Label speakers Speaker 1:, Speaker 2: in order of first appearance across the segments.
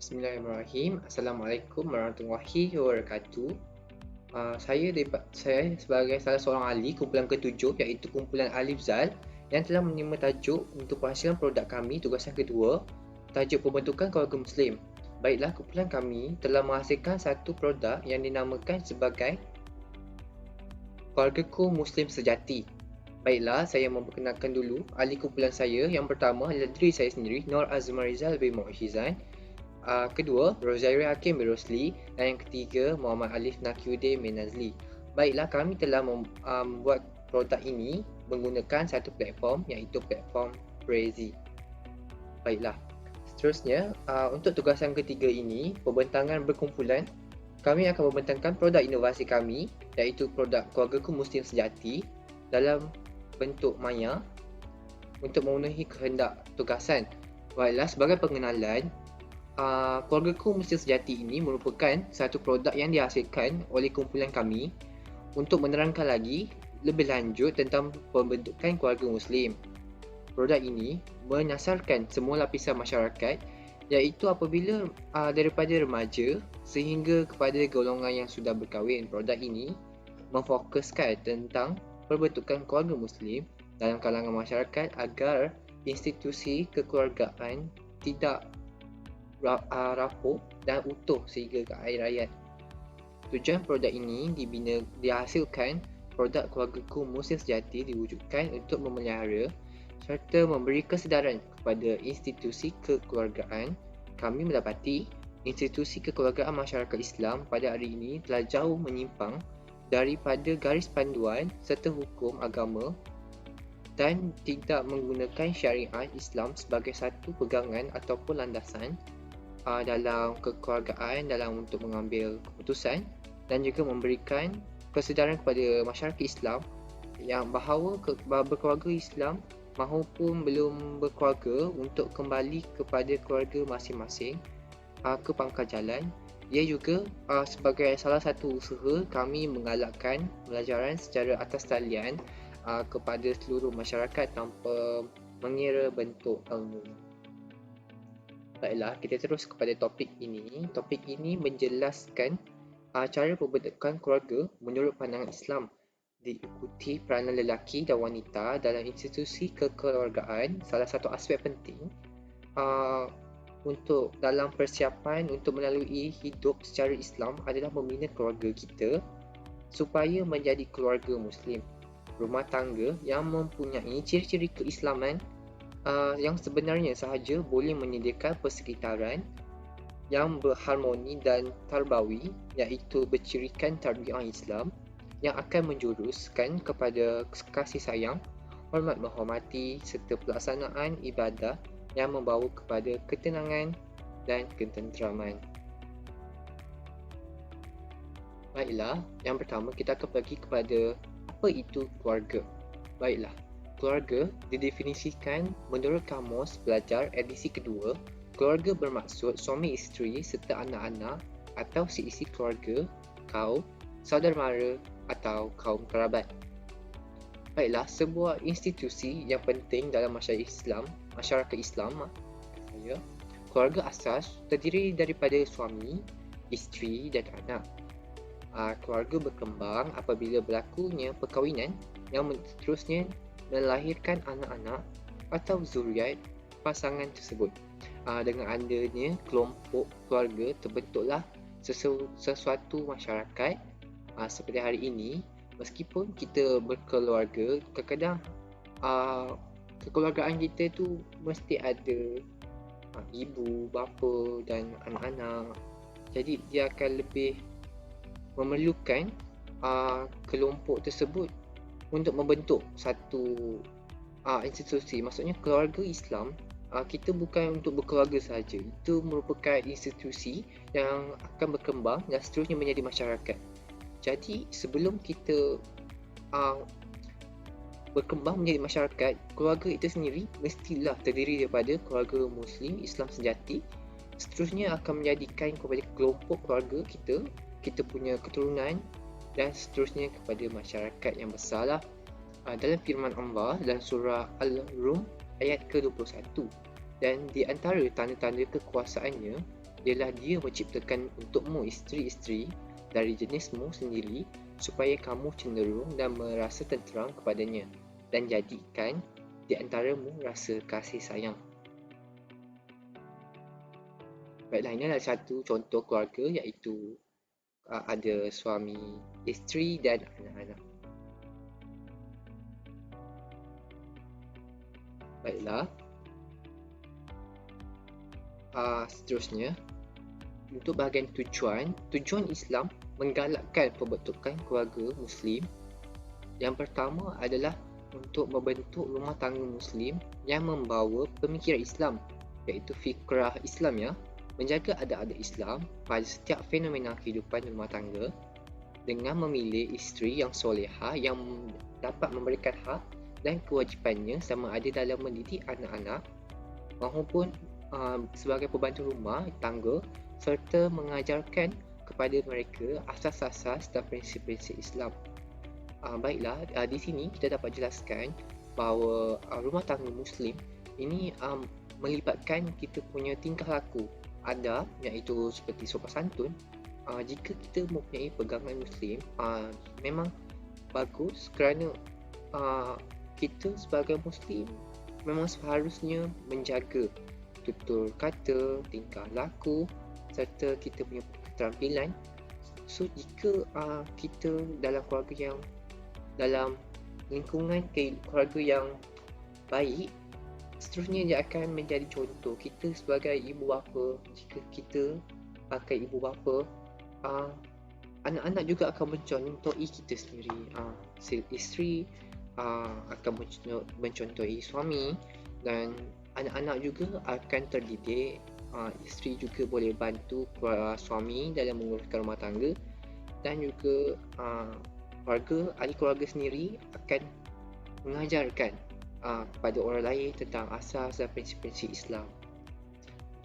Speaker 1: Bismillahirrahmanirrahim. Assalamualaikum warahmatullahi wabarakatuh. Saya sebagai salah seorang ahli kumpulan ketujuh iaitu kumpulan Alif Zal yang telah menerima tajuk untuk penghasilan produk kami tugasan kedua, tajuk pembentukan keluarga Muslim. Baiklah, kumpulan kami telah menghasilkan satu produk yang dinamakan sebagai Keluargaku Muslim Sejati. Baiklah, saya memperkenalkan dulu ahli kumpulan saya. Yang pertama adalah diri saya sendiri, Nur Azman Rizal bin Mu'jizan. Kedua, Rozairi Hakim bin Rosli. Dan yang ketiga, Muhammad Alif Nakiuddin bin Nazli. Baiklah, kami telah membuat produk ini menggunakan satu platform iaitu platform Prezi. Baiklah, seterusnya untuk tugasan ketiga ini, pembentangan berkumpulan, kami akan membentangkan produk inovasi kami iaitu produk Keluargaku Muslim Sejati dalam bentuk maya untuk memenuhi kehendak tugasan. Baiklah, sebagai pengenalan, Keluargaku Muslim Sejati ini merupakan satu produk yang dihasilkan oleh kumpulan kami untuk menerangkan lagi lebih lanjut tentang pembentukan keluarga Muslim. Produk ini menyasarkan semua lapisan masyarakat iaitu apabila daripada remaja sehingga kepada golongan yang sudah berkahwin. Produk ini memfokuskan tentang pembentukan keluarga Muslim dalam kalangan masyarakat agar institusi kekeluargaan tidak rapuh dan utuh sehingga ke akhir hayat. Tujuan produk ini dihasilkan produk Keluargaku Muslim Sejati diwujudkan untuk memelihara serta memberi kesedaran kepada institusi kekeluargaan. Kami mendapati institusi kekeluargaan masyarakat Islam pada hari ini telah jauh menyimpang daripada garis panduan serta hukum agama dan tidak menggunakan syariat Islam sebagai satu pegangan ataupun landasan dalam kekeluargaan, dalam untuk mengambil keputusan dan juga memberikan kesedaran kepada masyarakat Islam yang bahawa berkeluarga Islam mahupun belum berkeluarga untuk kembali kepada keluarga masing-masing ke pangkal jalan. Ia juga sebagai salah satu usaha kami menggalakkan pelajaran secara atas talian kepada seluruh masyarakat tanpa mengira bentuk ilmu. Baiklah, kita terus kepada topik ini. Topik ini menjelaskan cara pembentukan keluarga menurut pandangan Islam, diikuti peranan lelaki dan wanita dalam institusi kekeluargaan. Salah satu aspek penting untuk dalam persiapan untuk melalui hidup secara Islam adalah membina keluarga kita supaya menjadi keluarga Muslim, rumah tangga yang mempunyai ciri-ciri keislaman yang sebenarnya sahaja boleh menyediakan persekitaran yang berharmoni dan tarbawi iaitu bercirikan tarbiyah Islam yang akan menjuruskan kepada kasih sayang, hormat menghormati serta pelaksanaan ibadah yang membawa kepada ketenangan dan ketenteraman. Baiklah, yang pertama kita akan pergi kepada apa itu keluarga. Baiklah, keluarga didefinisikan menurut Kamus Belajar edisi kedua. Keluarga bermaksud suami isteri serta anak-anak atau seisi keluarga, kaum, saudara mara atau kaum kerabat. Baiklah, sebuah institusi yang penting dalam masyarakat Islam, keluarga asas terdiri daripada suami, isteri dan anak. Keluarga berkembang apabila berlakunya perkahwinan yang seterusnya melahirkan anak-anak atau zuriat pasangan tersebut. Dengan adanya kelompok keluarga terbentuklah sesuatu masyarakat. Seperti hari ini, meskipun kita berkeluarga, kadang-kadang kekeluargaan kita tu mesti ada ibu, bapa dan anak-anak. Jadi dia akan lebih memerlukan kelompok tersebut untuk membentuk satu institusi. Maksudnya keluarga Islam, kita bukan untuk berkeluarga sahaja. Itu merupakan institusi yang akan berkembang dan seterusnya menjadi masyarakat. Jadi sebelum kita berkembang menjadi masyarakat, keluarga itu sendiri mestilah terdiri daripada keluarga Muslim Islam sejati. Seterusnya akan menjadikan kepada kelompok keluarga kita punya keturunan dan seterusnya kepada masyarakat yang besarlah. Dalam firman Allah dalam surah Al-Rum ayat ke-21, dan di antara tanda-tanda kekuasaannya ialah Dia menciptakan untukmu isteri-isteri dari jenismu sendiri supaya kamu cenderung dan merasa tenteram kepadanya dan jadikan di antaramu rasa kasih sayang. Baiklah, ini adalah satu contoh keluarga, iaitu ada suami, isteri dan anak-anak. Baiklah, seterusnya, untuk bahagian tujuan Islam menggalakkan pembentukan keluarga Muslim. Yang pertama adalah untuk membentuk rumah tangga Muslim yang membawa pemikiran Islam, iaitu fikrah Islam, menjaga adab-adab Islam pada setiap fenomena kehidupan rumah tangga dengan memilih isteri yang solehah yang dapat memberikan hak dan kewajipannya sama ada dalam mendidik anak-anak maupun sebagai pembantu rumah tangga, serta mengajarkan kepada mereka asas-asas dan prinsip-prinsip Islam. Baiklah, di sini kita dapat jelaskan bahawa rumah tangga Muslim ini melibatkan kita punya tingkah laku, adab, iaitu seperti sopan santun. Jika kita mempunyai pegangan Muslim, memang bagus, kerana kita sebagai Muslim memang seharusnya menjaga tutur kata, tingkah laku serta kita punya keterampilan. So jika kita dalam keluarga yang dalam lingkungan keluarga yang baik, seterusnya dia akan menjadi contoh. Kita sebagai ibu bapa, jika kita pakai ibu bapa, anak-anak juga akan mencontohi kita sendiri. Isteri akan mencontohi suami, dan anak-anak juga akan terdidik. Isteri juga boleh bantu suami dalam menguruskan rumah tangga, dan juga ahli keluarga sendiri akan mengajarkan kepada orang lain tentang asas dan prinsip-prinsip Islam.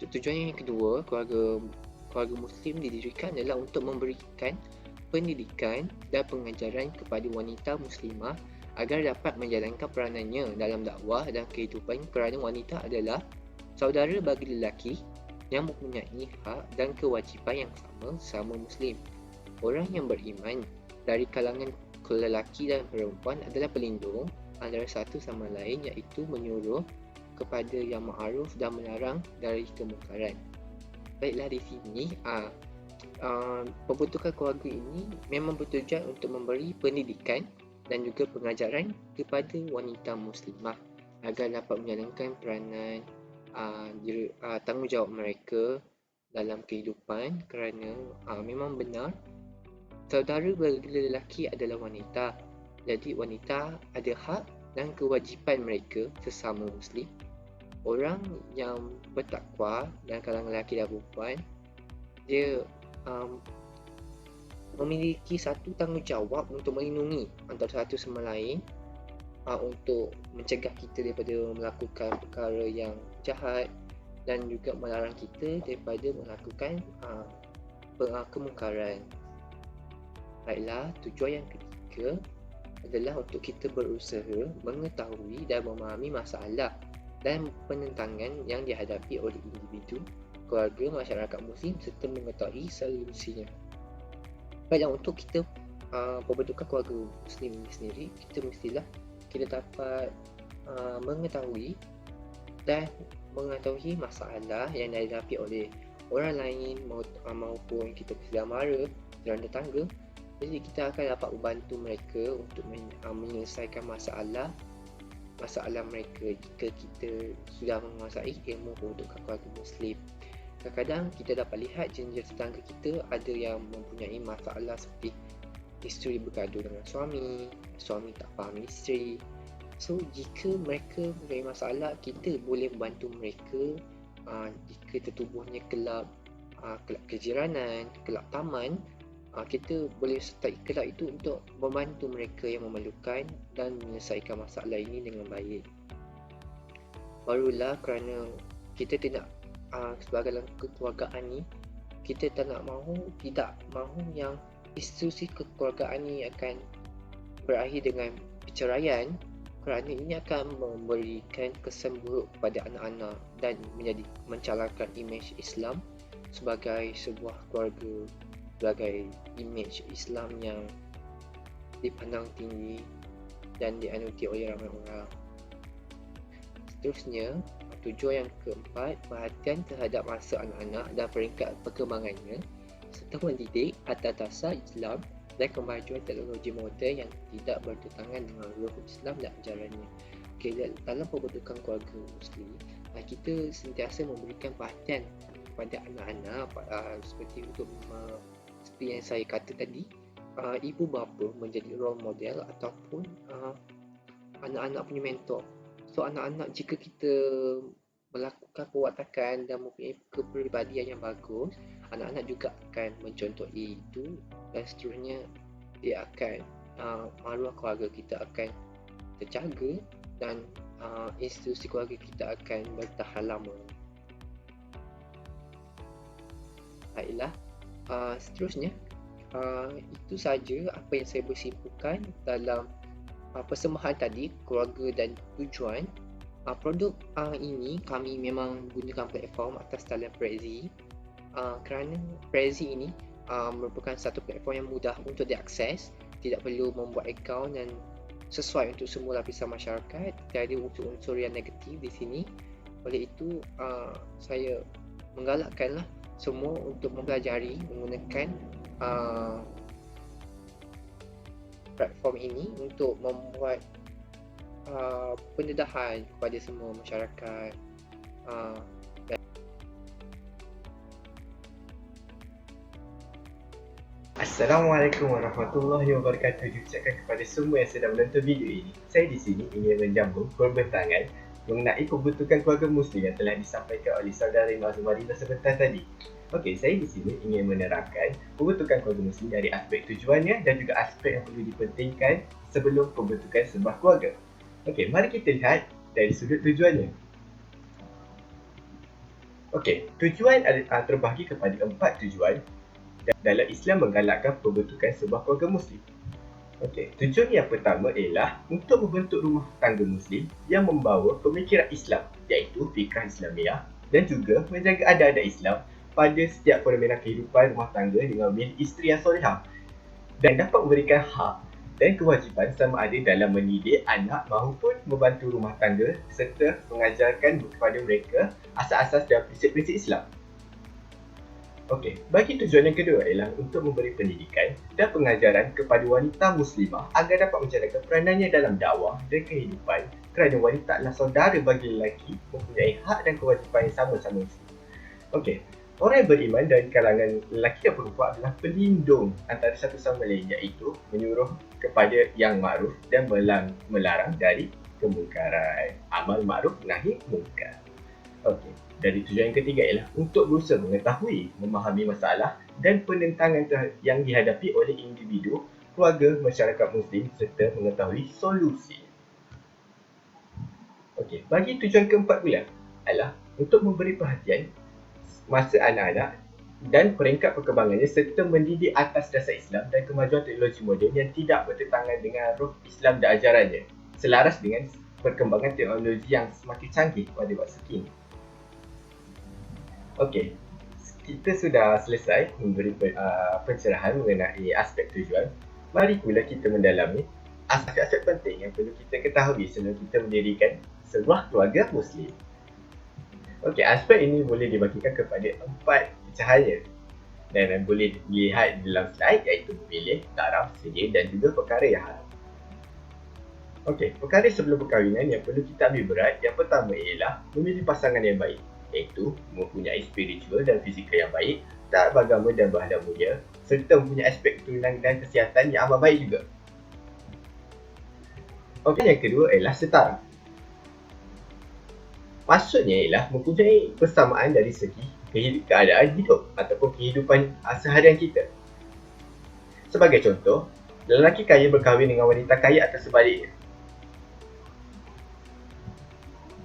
Speaker 1: Tujuan yang kedua, keluarga Muslim didirikan adalah untuk memberikan pendidikan dan pengajaran kepada wanita Muslimah agar dapat menjalankan peranannya dalam dakwah dan kehidupan, kerana wanita adalah saudara bagi lelaki yang mempunyai hak dan kewajipan yang sama Muslim. Orang yang beriman dari kalangan lelaki dan perempuan adalah pelindung antara satu sama lain, iaitu menyuruh kepada yang ma'ruf dan melarang dari kemungkaran. Baiklah, di sini pembentukan keluarga ini memang bertujuan untuk memberi pendidikan dan juga pengajaran kepada wanita Muslimah agar dapat menjalankan peranan tanggungjawab mereka dalam kehidupan, kerana memang benar saudara bagi lelaki adalah wanita. Jadi wanita ada hak dan kewajipan mereka sesama Muslim. Orang yang bertakwa dan kalangan lelaki dan perempuan, dia memiliki satu tanggungjawab untuk melindungi antara satu sama lain, untuk mencegah kita daripada melakukan perkara yang jahat dan juga melarang kita daripada melakukan kemungkaran. Baiklah, tujuan yang ketiga adalah untuk kita berusaha mengetahui dan memahami masalah dan penentangan yang dihadapi oleh individu, keluarga, masyarakat Muslim serta mengetahui solusinya. Baiklah, untuk kita pembentukan keluarga Muslim ini sendiri, kita dapat mengetahui dan mengetahui masalah yang dihadapi oleh orang lain maupun kita sedang mara, saudara tetangga. Jadi kita akan dapat membantu mereka untuk menyelesaikan masalah mereka jika kita sudah menguasai ilmu pembentukan keluarga Muslim. Kadang-kadang kita dapat lihat jenis tetangga kita ada yang mempunyai masalah seperti isteri bergaduh dengan suami tak faham isteri. So jika mereka mempunyai masalah, kita boleh membantu mereka. Jika tertubuhnya kelab kejiranan, kelab taman, kita boleh sertai kelab itu untuk membantu mereka yang memerlukan dan menyelesaikan masalah ini dengan baik. Barulah, kerana kita tidak sebagai dalam kekeluargaan ni, kita tidak mahu yang institusi kekeluargaan ni akan berakhir dengan perceraian, kerana ini akan memberikan kesan buruk kepada anak-anak dan mencalarkan imej Islam sebagai sebuah keluarga, sebagai imej Islam yang dipandang tinggi dan dianuti oleh ramai orang. Seterusnya, tujuan yang keempat, perhatian terhadap masa anak-anak dan peringkat perkembangannya serta mendidik atas dasar Islam dan kemajuan teknologi moden yang tidak bertentangan dengan ruh Islam dan ajarannya. Okay, dalam pembentukan keluarga Muslim, kita sentiasa memberikan perhatian kepada anak-anak seperti seperti yang saya kata tadi, ibu bapa menjadi role model ataupun anak-anak punya mentor. So anak-anak, jika kita melakukan perwatakan dan mempunyai kepribadian yang bagus, anak-anak juga akan mencontohi itu dan seterusnya dia akan maruah keluarga kita akan terjaga dan institusi keluarga kita akan bertahan lama. Baiklah, seterusnya itu saja apa yang saya bersimpukan dalam persembahan tadi, keluarga dan tujuan. Produk ini kami memang gunakan platform atas talian Prezi kerana Prezi ini merupakan satu platform yang mudah untuk diakses, tidak perlu membuat akaun dan sesuai untuk semua lapisan masyarakat, tiada unsur-unsur yang negatif di sini. Oleh itu saya menggalakkanlah semua untuk mempelajari menggunakan platform ini untuk membuat pendedahan kepada semua masyarakat.
Speaker 2: Assalamualaikum warahmatullahi wabarakatuh. Diucapkan kepada semua yang sedang menonton video ini. Saya di sini ingin menjambung korban tangan mengenai pembentukan keluarga Muslim yang telah disampaikan oleh saudara Mazmarina sebentar tadi. Okey, saya di sini ingin menerangkan pembentukan keluarga Muslim dari aspek tujuannya dan juga aspek yang perlu dipentingkan sebelum pembentukan sebuah keluarga. Okey, mari kita lihat dari sudut tujuannya. Okey, tujuan terbahagi kepada 4 tujuan dalam Islam menggalakkan pembentukan sebuah keluarga Muslim. Okey, tujuan yang pertama ialah untuk membentuk rumah tangga Muslim yang membawa pemikiran Islam, iaitu fikrah Islamiah, dan juga menjaga adat-adat Islam pada setiap fenomena kehidupan rumah tangga dengan memilih isteri yang solehah dan dapat memberikan hak dan kewajipan sama ada dalam mendidik anak maupun membantu rumah tangga serta mengajarkan kepada mereka asas-asas dan prinsip-prinsip Islam. Okey, bagi tujuan yang kedua ialah untuk memberi pendidikan dan pengajaran kepada wanita muslimah agar dapat menjalankan peranannya dalam dakwah dan kehidupan, kerana wanita adalah saudara bagi lelaki, mempunyai hak dan kewajipan yang sama-sama. Okey, orang yang beriman dari kalangan lelaki dan perempuan adalah pelindung antara satu sama lain, iaitu menyuruh kepada yang makruf dan melarang dari kemungkaran. Amal makruf nahi mungkar. Okey, dari tujuan yang ketiga ialah untuk berusaha mengetahui, memahami masalah dan penentangan yang dihadapi oleh individu, keluarga, masyarakat Muslim serta mengetahui solusi. Okey, bagi tujuan keempat pula adalah untuk memberi perhatian masa anak-anak dan peringkat perkembangannya serta mendidik atas dasar Islam dan kemajuan teknologi moden yang tidak bertentangan dengan ruh Islam dan ajarannya, selaras dengan perkembangan teknologi yang semakin canggih pada masa kini. Okey, kita sudah selesai memberi pencerahan mengenai aspek tujuan. Mari pula kita mendalami aspek-aspek penting yang perlu kita ketahui sebelum kita mendirikan sebuah keluarga Muslim. Okey, aspek ini boleh dibagikan kepada 4 cahaya dan boleh dilihat dalam slide, iaitu memilih, taraf, sedia dan juga perkara yang haram. Okey, perkara sebelum perkahwinan yang perlu kita ambil berat, yang pertama ialah memilih pasangan yang baik, iaitu mempunyai spiritual dan fizikal yang baik, taat beragama dan berakhlak mulia, serta mempunyai aspek keturunan dan kesihatan yang amat baik juga. Okey, yang kedua ialah setara. Maksudnya ialah mempunyai persamaan dari segi keadaan hidup ataupun kehidupan seharian kita. Sebagai contoh, lelaki kaya berkahwin dengan wanita kaya atau sebaliknya.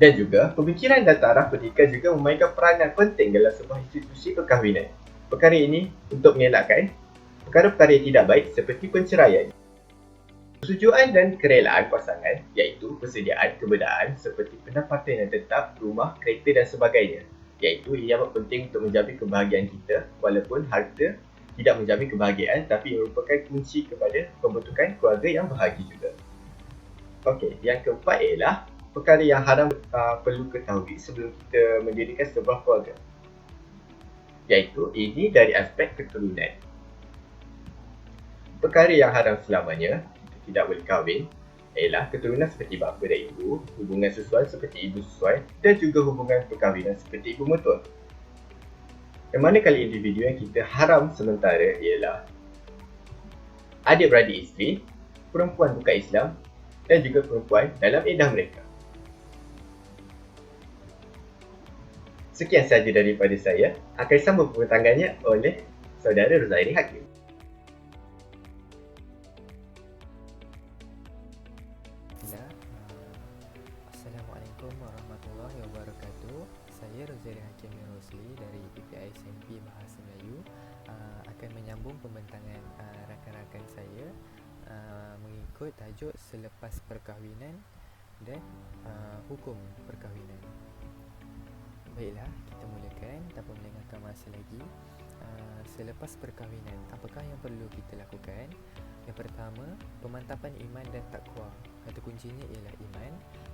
Speaker 2: Dan juga, pemikiran dan taraf pendidikan juga memainkan peranan penting dalam sebuah institusi perkahwinan. Perkara ini untuk mengelakkan perkara-perkara yang tidak baik seperti penceraian. Persetujuan dan kerelaan pasangan, iaitu persediaan keberadaan seperti pendapatan yang tetap, rumah, kereta dan sebagainya. iaitu ia amat penting untuk menjamin kebahagiaan kita walaupun harta tidak menjamin kebahagiaan tapi merupakan kunci kepada pembentukan keluarga yang bahagia juga. Okey, yang keempat ialah perkara yang haram perlu ketahui sebelum kita mendirikan sebuah keluarga, iaitu ini dari aspek keturunan. Perkara yang haram selamanya kita tidak boleh kahwin ialah keturunan seperti bapa dan ibu, hubungan susuan seperti ibu susuan dan juga hubungan perkahwinan seperti ibu mertua. Yang mana kali individu yang kita haram sementara ialah adik-beradik isteri, perempuan bukan Islam dan juga perempuan dalam iddah mereka. Sekian sahaja daripada saya. Akan sambung pembentangannya oleh saudara Rozairi Hakim.
Speaker 3: Assalamualaikum warahmatullahi wabarakatuh. Saya Rozairi Hakim Rosli dari PPI SMP Bahasa Melayu akan menyambung pembentangan rakan-rakan saya mengikut tajuk selepas perkahwinan dan hukum perkahwinan. Baiklah, kita mulakan tanpa melengahkan masa lagi. Selepas perkahwinan, apakah yang perlu kita lakukan? Yang pertama, pemantapan iman dan takwa. Kata kuncinya ialah iman.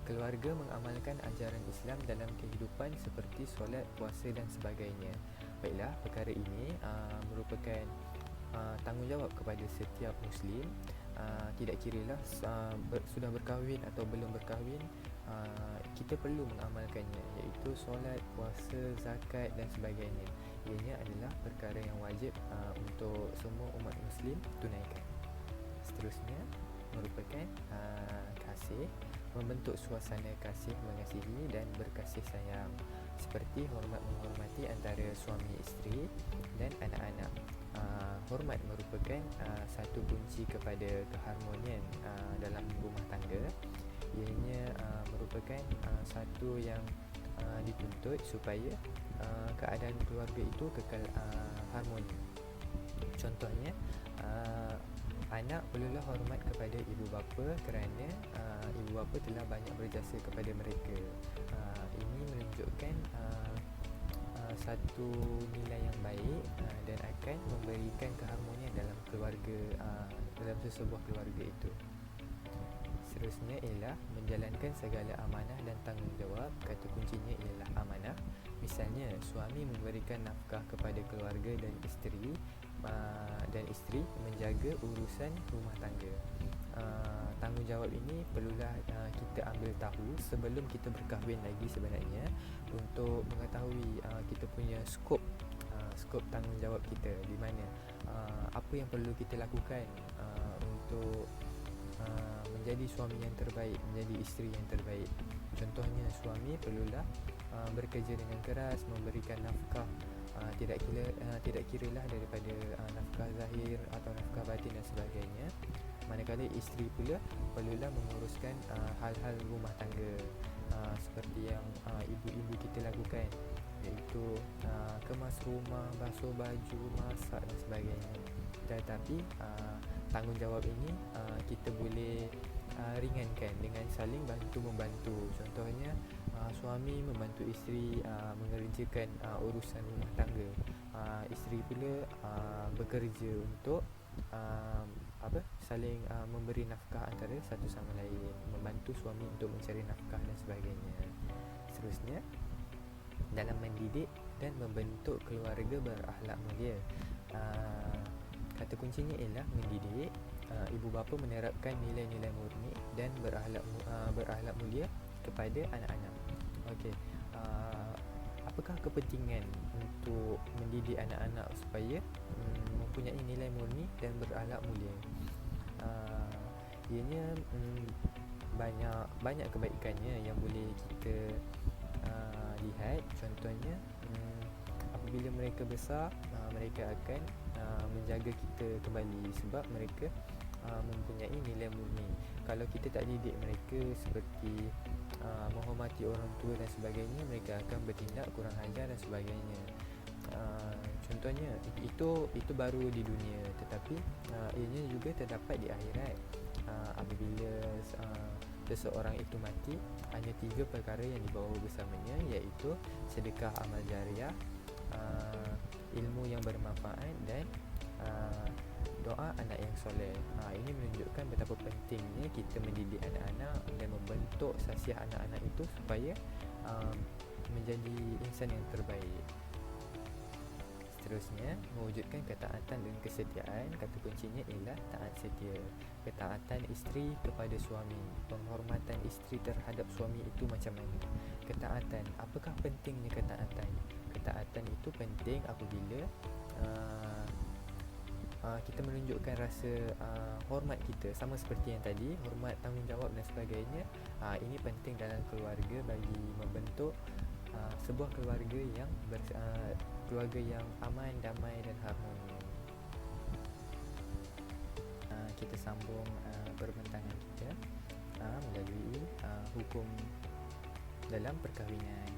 Speaker 3: Keluarga mengamalkan ajaran Islam dalam kehidupan seperti solat, puasa dan sebagainya. Baiklah, perkara ini merupakan tanggungjawab kepada setiap Muslim. Tidak kiralah sudah berkahwin atau belum berkahwin, kita perlu mengamalkannya, iaitu solat, puasa, zakat dan sebagainya. Ianya adalah perkara yang wajib untuk semua umat Muslim tunaikan. Seterusnya merupakan kasih, membentuk suasana kasih mengasihi dan berkasih sayang, seperti hormat menghormati antara suami isteri dan anak-anak. Hormat merupakan satu kunci kepada keharmonian dalam rumah tangga. Ianya merupakan satu yang dituntut supaya keadaan keluarga itu kekal harmoni. Contohnya, anak perlulah hormat kepada ibu bapa kerana ibu bapa telah banyak berjasa kepada mereka. Ini menunjukkan satu nilai yang baik dan akan memberikan keharmonian dalam keluarga, dalam sesebuah keluarga itu. Seterusnya ialah menjalankan segala amanah dan tanggungjawab. Kata kuncinya ialah amanah. Misalnya, suami memberikan nafkah kepada keluarga dan isteri menjaga urusan rumah tangga. Tanggungjawab ini perlulah kita ambil tahu sebelum kita berkahwin lagi sebenarnya, untuk mengetahui kita punya skop tanggungjawab kita di mana, apa yang perlu kita lakukan untuk menjadi suami yang terbaik, menjadi isteri yang terbaik. Contohnya, suami perlulah bekerja dengan keras, memberikan nafkah, tidak kiralah daripada nafkah zahir atau nafkah batin dan sebagainya. Manakala isteri pula perlulah menguruskan hal-hal rumah tangga, seperti yang ibu-ibu kita lakukan, iaitu kemas rumah, basuh baju, masak dan sebagainya. Tetapi tanggungjawab ini kita boleh ringankan dengan saling bantu-membantu. Contohnya, suami membantu isteri mengerjakan urusan rumah tangga, isteri pula bekerja untuk saling memberi nafkah antara satu sama lain, membantu suami untuk mencari nafkah dan sebagainya. Seterusnya, dalam mendidik dan membentuk keluarga berakhlak mulia. Kata kuncinya ialah mendidik. Ibu bapa menerapkan nilai-nilai murni dan berakhlak mulia kepada anak-anak. Okey, apakah kepentingan untuk mendidik anak-anak supaya mempunyai nilai murni dan berakhlak mulia? Ianya banyak kebaikannya yang boleh kita lihat. Contohnya, apabila mereka besar, mereka akan menjaga kita kembali sebab mereka mempunyai nilai murni. Kalau kita tak didik mereka seperti menghormati orang tua dan sebagainya, mereka akan bertindak kurang ajar dan sebagainya. Contohnya, itu baru di dunia, tetapi ianya juga terdapat di akhirat. Apabila seseorang itu mati, hanya 3 perkara yang dibawa bersamanya, iaitu sedekah amal jariah, ilmu yang bermanfaat, dan doa anak yang soleh. Ini menunjukkan betapa pentingnya kita mendidik anak-anak dan membentuk sasiah anak-anak itu supaya menjadi insan yang terbaik. Seterusnya, mewujudkan ketaatan dan kesetiaan. Kata kuncinya ialah taat setia. Ketaatan isteri kepada suami, penghormatan isteri terhadap suami itu macam mana? Ketaatan, apakah pentingnya ketaatan? Ketaatan itu penting apabila kita menunjukkan rasa hormat kita, sama seperti yang tadi, hormat, tanggungjawab dan sebagainya. Ini penting dalam keluarga bagi membentuk sebuah keluarga yang keluarga yang aman, damai dan harmoni. Kita sambung perbincangan kita melalui hukum dalam perkahwinan.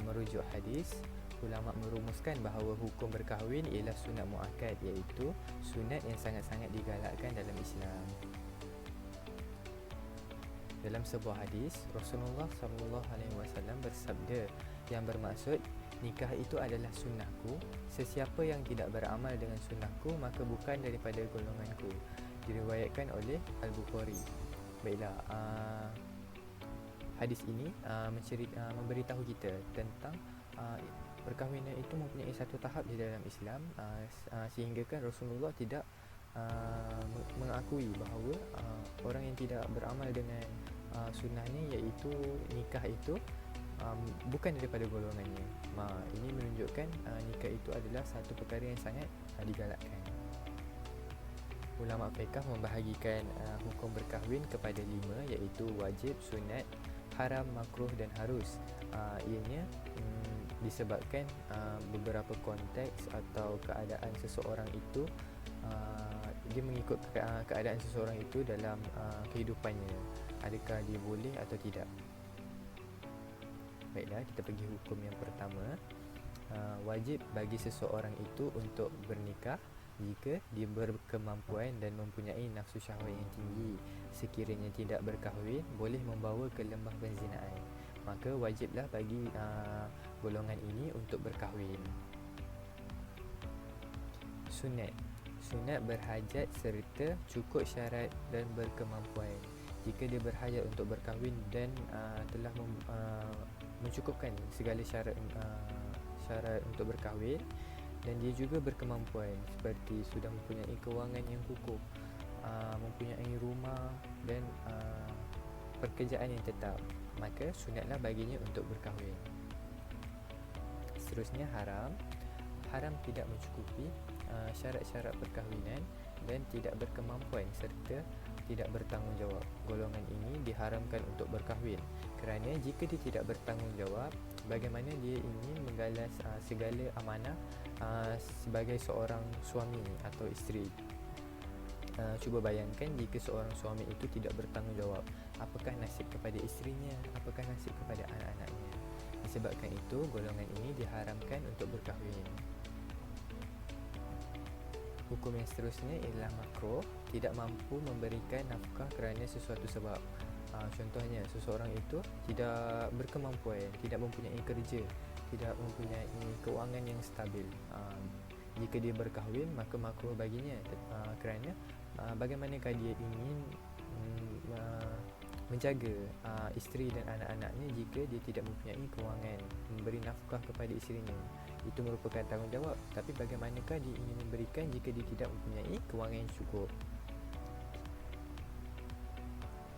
Speaker 3: Merujuk hadis, ulama merumuskan bahawa hukum berkahwin ialah sunat muakkad, iaitu sunat yang sangat-sangat digalakkan dalam Islam. Dalam sebuah hadis, Rasulullah SAW bersabda, yang bermaksud, nikah itu adalah sunnahku. Sesiapa yang tidak beramal dengan sunnahku, maka bukan daripada golonganku. Diriwayatkan oleh Al-Bukhari. Baiklah, hadis ini memberitahu kita tentang perkahwinan itu mempunyai satu tahap di dalam Islam, sehingga kan Rasulullah tidak mengakui bahawa orang yang tidak beramal dengan sunnah ni, iaitu nikah itu, bukan daripada golongannya. Ini menunjukkan nikah itu adalah satu perkara yang sangat digalakkan. Ulama fiqh membahagikan hukum berkahwin kepada 5, iaitu wajib, sunat, haram, makruh dan harus. Ianya disebabkan beberapa konteks atau keadaan seseorang itu, dia mengikut keadaan seseorang itu dalam kehidupannya, adakah dia boleh atau tidak. Baiklah, kita pergi hukum yang pertama. Wajib bagi seseorang itu untuk bernikah jika dia berkemampuan dan mempunyai nafsu syahwat yang tinggi. Sekiranya tidak berkahwin, boleh membawa ke lembah penzinaan, maka wajiblah bagi golongan ini untuk berkahwin. Sunat berhajat serta cukup syarat dan berkemampuan. Jika dia berhajat untuk berkahwin dan telah mencukupkan segala syarat untuk berkahwin, dan dia juga berkemampuan seperti sudah mempunyai kewangan yang cukup, mempunyai rumah dan pekerjaan yang tetap, maka sunatlah baginya untuk berkahwin. Seterusnya, haram tidak mencukupi syarat-syarat perkahwinan dan tidak berkemampuan serta tidak bertanggungjawab. Golongan ini diharamkan untuk berkahwin, kerana jika dia tidak bertanggungjawab, bagaimana dia ingin menggalas segala amanah sebagai seorang suami atau isteri. Cuba bayangkan jika seorang suami itu tidak bertanggungjawab, apakah nasib kepada isterinya, apakah nasib kepada anak-anaknya. Disebabkan itu, golongan ini diharamkan untuk berkahwin. Hukum yang seterusnya ialah makruh, tidak mampu memberikan nafkah kerana sesuatu sebab. Contohnya, seseorang itu tidak berkemampuan, tidak mempunyai kerja, tidak mempunyai kewangan yang stabil. Jika dia berkahwin, maka makruh baginya, kerana bagaimanakah dia ingin menjaga isteri dan anak-anaknya jika dia tidak mempunyai kewangan memberi nafkah kepada isterinya. Itu merupakan tanggungjawab, tapi bagaimanakah dia ingin memberikan jika dia tidak mempunyai kewangan yang cukup.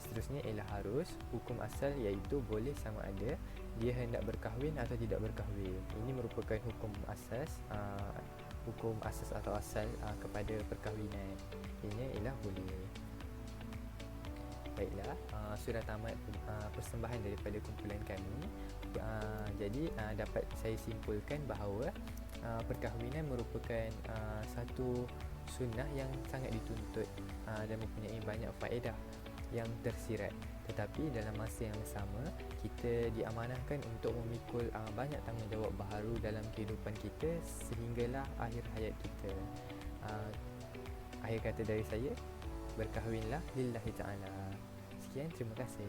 Speaker 3: Seterusnya ialah harus. Hukum asal iaitu boleh sama ada dia hendak berkahwin atau tidak berkahwin. Ini merupakan hukum asas atau asal kepada perkahwinan. Ini ialah boleh. Baiklah, sudah tamat persembahan daripada kumpulan kami. Jadi dapat saya simpulkan bahawa perkahwinan merupakan satu sunnah yang sangat dituntut dan mempunyai banyak faedah yang tersirat. Tetapi dalam masa yang sama, kita diamanahkan untuk memikul banyak tanggungjawab baharu dalam kehidupan kita sehinggalah akhir hayat kita. Akhir kata dari saya, berkahwinlah lillahi ta'ala. Sekian, terima kasih.